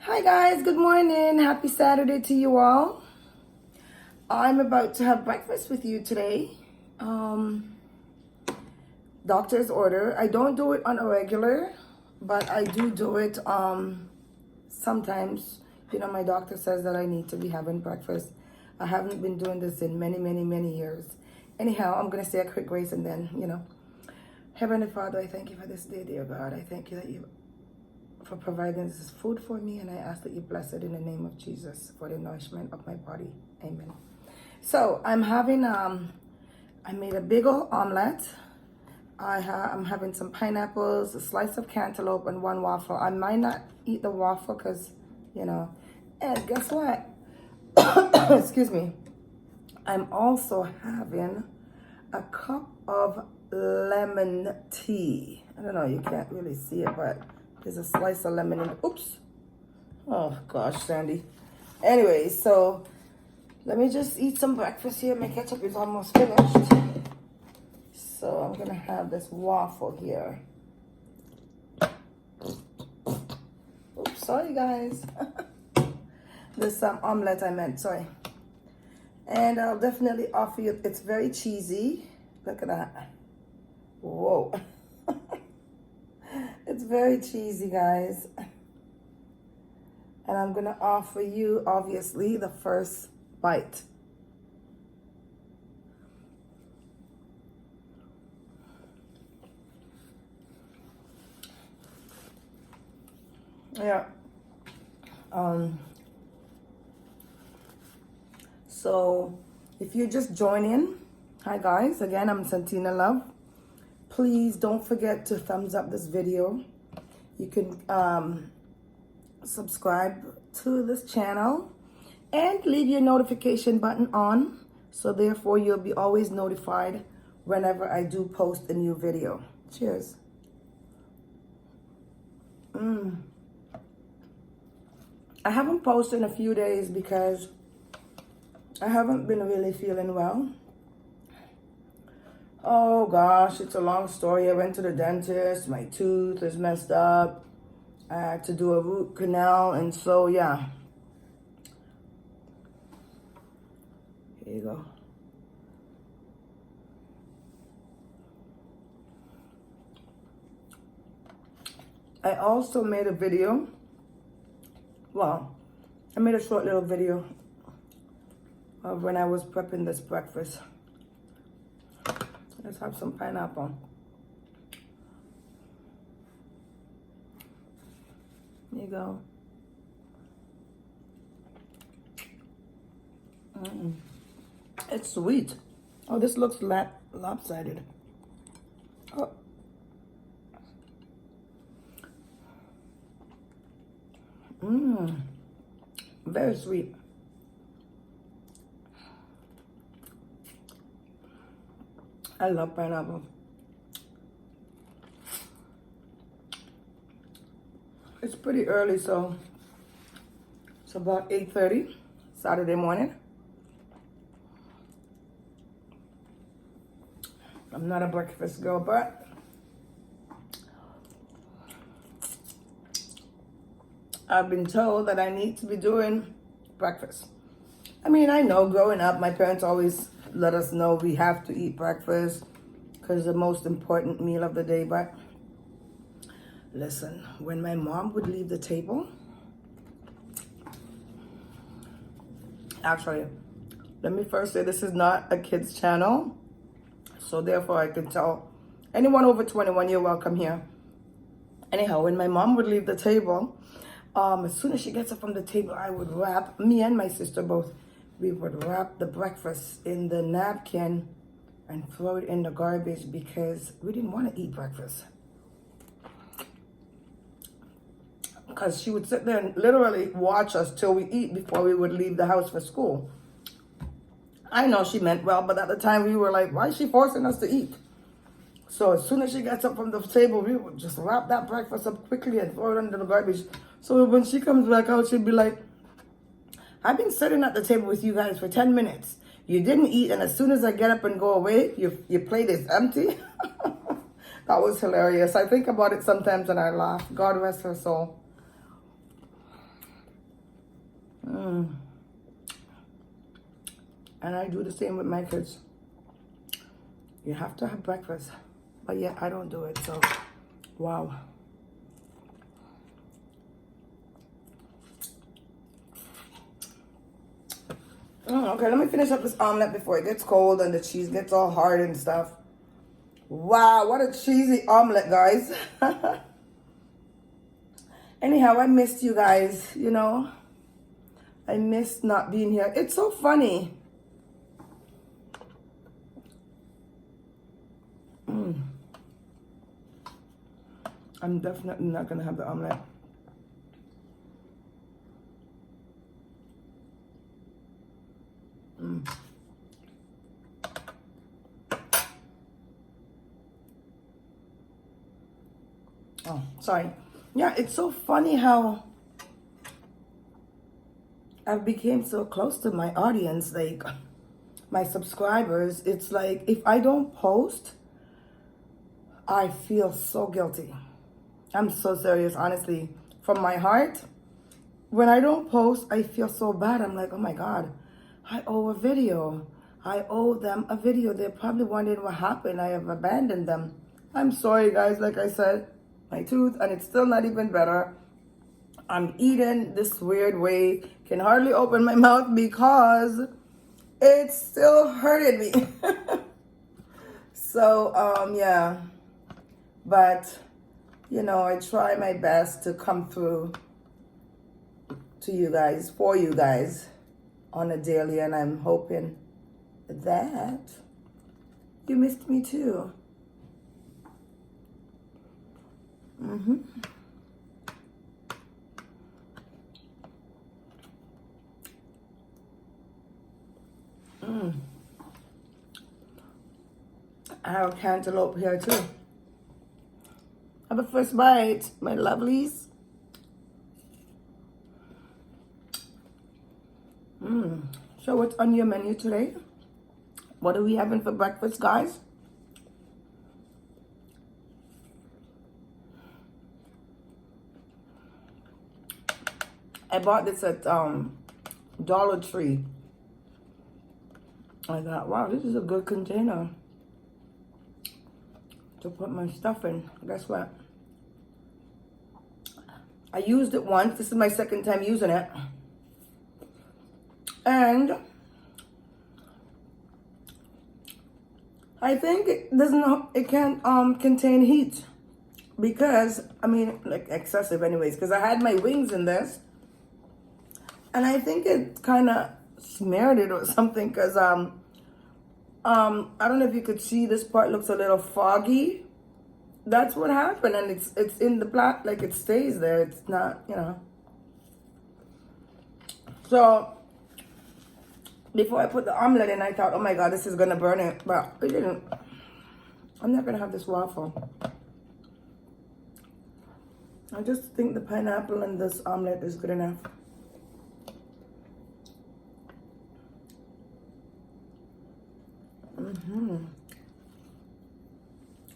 Hi guys, good morning. Happy Saturday to you all. I'm about to have breakfast with you today. Doctor's order. I don't do it on a regular, but I do it sometimes. My doctor says that I need to be having breakfast. I haven't been doing this in many years. Anyhow, I'm going to say a quick grace and then, Heavenly Father, I thank you for this day, dear God. I thank you that you for providing this food for me, and I ask that you bless it in the name of Jesus for the nourishment of my body. Amen. So I'm having I made a big old omelet. I'm having some pineapples, a slice of cantaloupe, and one waffle. I might not eat the waffle because and guess what? Excuse me. I'm also having a cup of lemon tea. I don't know, you can't really see it, but there's a slice of lemon in it. Oops. Oh, gosh, Sandy. Anyway, so let me just eat some breakfast here. My ketchup is almost finished. So I'm going to have this waffle here. Oops, sorry, guys. This omelet I meant, sorry. And I'll definitely offer you, it's very cheesy. Look at that. Whoa. It's very cheesy, guys. And I'm going to offer you, obviously, the first bite. Yeah. So, if you're just joining, hi guys. Again, I'm Santina Love. Please don't forget to thumbs up this video. You can subscribe to this channel and leave your notification button on, so therefore you'll be always notified whenever I do post a new video. Cheers. I haven't posted in a few days because I haven't been really feeling well. Oh gosh, it's a long story. I went to the dentist. My tooth is messed up. I had to do a root canal, and so yeah. Here you go. I also made a video. Well, I made a short little video of when I was prepping this breakfast. Let's have some pineapple. There you go. It's sweet. Oh, this looks lopsided. Oh. Very sweet. I love pineapple. It's pretty early, so it's about 8:30 Saturday morning. I'm not a breakfast girl, but I've been told that I need to be doing breakfast. I mean, I know growing up, my parents always let us know we have to eat breakfast because it's the most important meal of the day. But listen, when my mom would leave the table, actually, let me first say this is not a kids channel. So therefore I can tell anyone over 21, you're welcome here. Anyhow, when my mom would leave the table, as soon as she gets up from the table, I would wrap, me and my sister both, we would wrap the breakfast in the napkin and throw it in the garbage because we didn't want to eat breakfast. Because she would sit there and literally watch us till we eat before we would leave the house for school. I know she meant well, but at the time we were like, why is she forcing us to eat? So as soon as she gets up from the table, we would just wrap that breakfast up quickly and throw it under the garbage. So when she comes back out, she'd be like, I've been sitting at the table with you guys for 10 minutes. You didn't eat, and as soon as I get up and go away, your plate is empty. That was hilarious. I think about it sometimes and I laugh. God rest her soul. Mm. And I do the same with my kids. You have to have breakfast. But yet I don't do it, so wow. Okay, let me finish up this omelet before it gets cold and the cheese gets all hard and stuff. Wow, what a cheesy omelet, guys. Anyhow, I missed you guys, you know. I missed not being here. It's so funny. I'm definitely not going to have the omelet. Oh, sorry. Yeah, it's so funny how I've become so close to my audience, like my subscribers. It's like if I don't post, I feel so guilty. I'm so serious, honestly. From my heart, when I don't post, I feel so bad. I'm like, oh my God, I owe a video. I owe them a video. They're probably wondering what happened. I have abandoned them. I'm sorry, guys. Like I said, my tooth, and it's still not even better. I'm eating this weird way. Can hardly open my mouth because it's still hurting me. So, yeah. But, you know, I try my best to come through to you guys, for you guys, on a daily, and I'm hoping that you missed me too. I have cantaloupe here too. Have a first bite, my lovelies. So what's on your menu today? What are we having for breakfast, guys? I bought this at Dollar Tree. I thought, wow, this is a good container to put my stuff in. Guess what? I used it once. This is my second time using it. And I think it can't contain heat. Because, I mean, like excessive anyways. Because I had my wings in this. And I think it kind of smeared it or something. Because, I don't know if you could see, this part looks a little foggy. That's what happened. And it's in the plat, like it stays there. It's not, you know. So, before I put the omelet in, I thought, oh my God, this is going to burn it. But it didn't. I'm not going to have this waffle. I just think the pineapple and this omelet is good enough.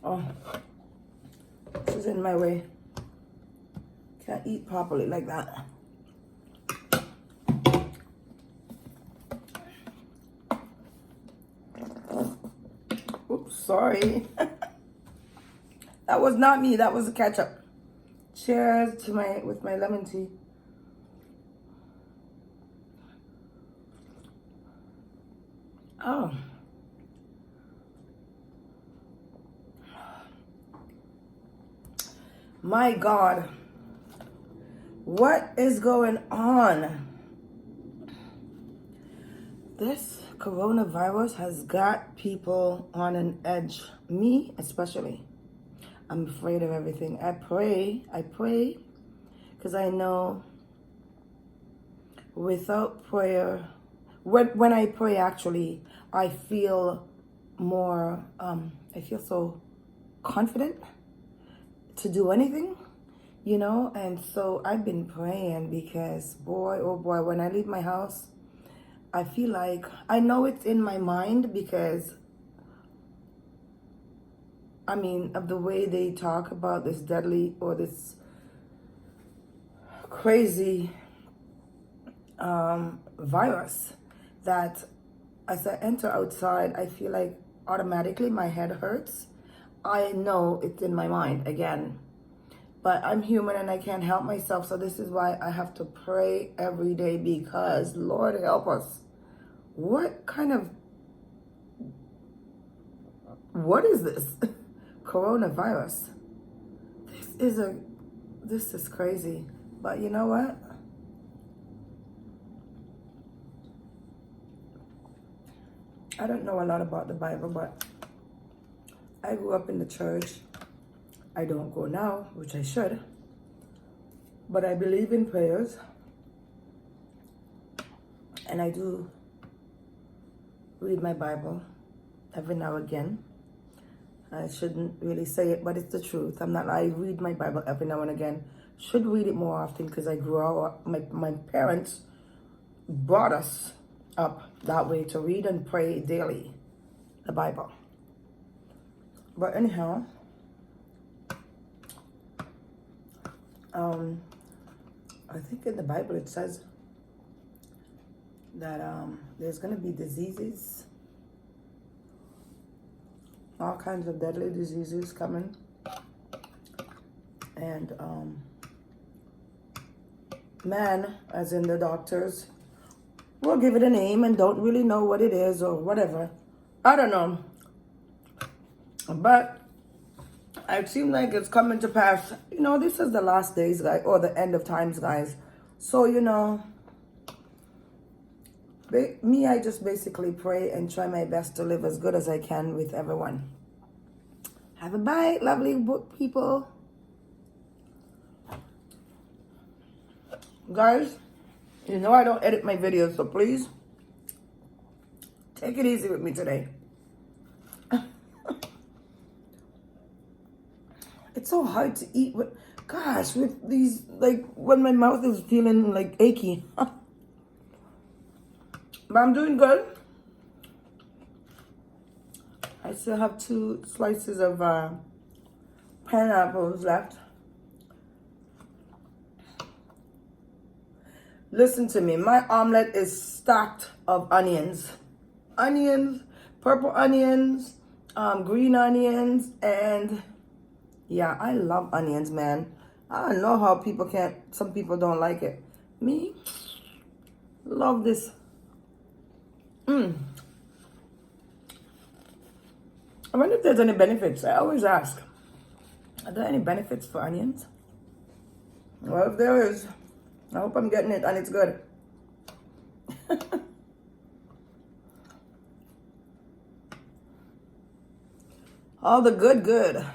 Oh, this is in my way. Can't eat properly like that. Oops, sorry. That was not me. That was the ketchup. Cheers to with my lemon tea. Oh. My God. What is going on? This coronavirus has got people on an edge. Me especially. I'm afraid of everything. I pray, because I know without prayer, when I pray actually, I feel more, I feel so confident to do anything, you know. And so I've been praying because boy, oh boy, when I leave my house, I feel like, I know it's in my mind because I mean, of the way they talk about this deadly or this crazy virus that as I enter outside, I feel like automatically my head hurts. I know it's in my mind again, but I'm human and I can't help myself. So this is why I have to pray every day, because Lord help us. What is this? Coronavirus. This is crazy. But you know what? I don't know a lot about the Bible, but I grew up in the church. I don't go now, which I should. But I believe in prayers. And I do read my Bible every now and again. I shouldn't really say it, but it's the truth. I read my Bible every now and again. Should read it more often because I grew up, my parents brought us up that way to read and pray daily, the Bible. But anyhow, I think in the Bible it says that there's going to be diseases, all kinds of deadly diseases coming, and man, as in the doctors, will give it a name and don't really know what it is or whatever. I don't know, but it seems like it's coming to pass. You know, this is the last days, guys, or the end of times, guys. So, you know, I just basically pray and try my best to live as good as I can with everyone. Have a bite, lovely book people. Guys, you know I don't edit my videos, so please take it easy with me today. It's so hard to eat with, gosh, with these, like, when my mouth is feeling, like, achy. But I'm doing good. I still have 2 slices of pineapples left. Listen to me, my omelet is stacked of onions. Onions, purple onions, green onions, and yeah, I love onions, man. I don't know how some people don't like it. Me, love this. I wonder if there's any benefits. I always ask, are there any benefits for onions? Well, if there is, I hope I'm getting it and it's good. All the good.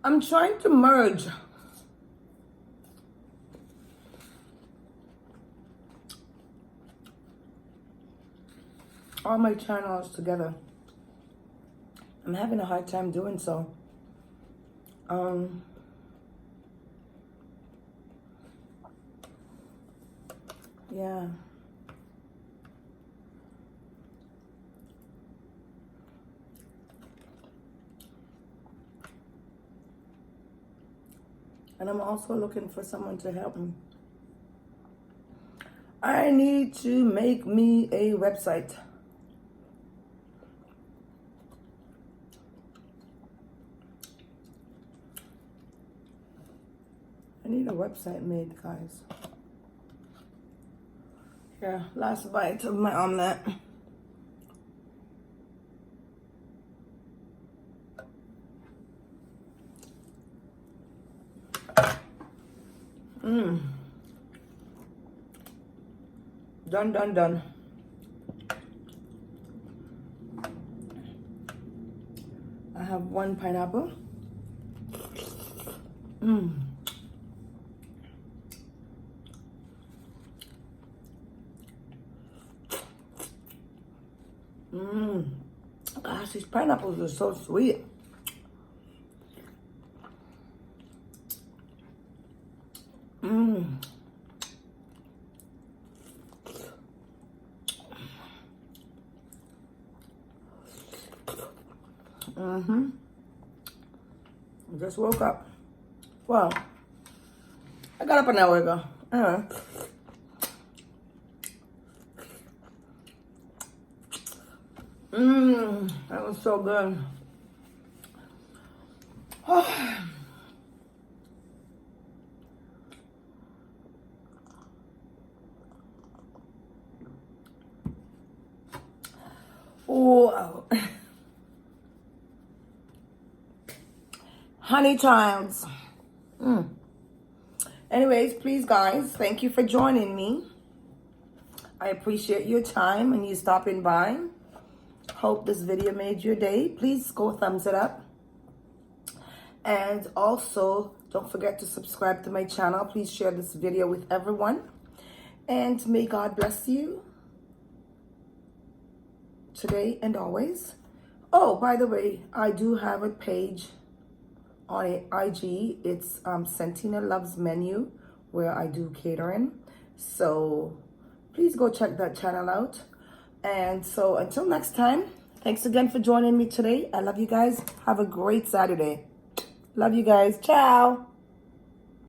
I'm trying to merge all my channels together. I'm having a hard time doing so. Yeah. And I'm also looking for someone to help me. I need to make me a website. I need a website made, guys. Here, last bite of my omelet. Done. I have 1 pineapple. Gosh, these pineapples are so sweet. Mm-hmm. Just woke up. Well, I got up an hour ago. That was so good. Oh, honey childs. Anyways, please guys, thank you for joining me. I appreciate your time and you stopping by. Hope this video made your day. Please go thumbs it up. And also, don't forget to subscribe to my channel. Please share this video with everyone. And may God bless you today and always. Oh, by the way, I do have a page on IG. It's Santina Loves Menu, where I do catering. So please go check that channel out. And so until next time, thanks again for joining me today. I love you guys. Have a great Saturday. Love you guys. Ciao.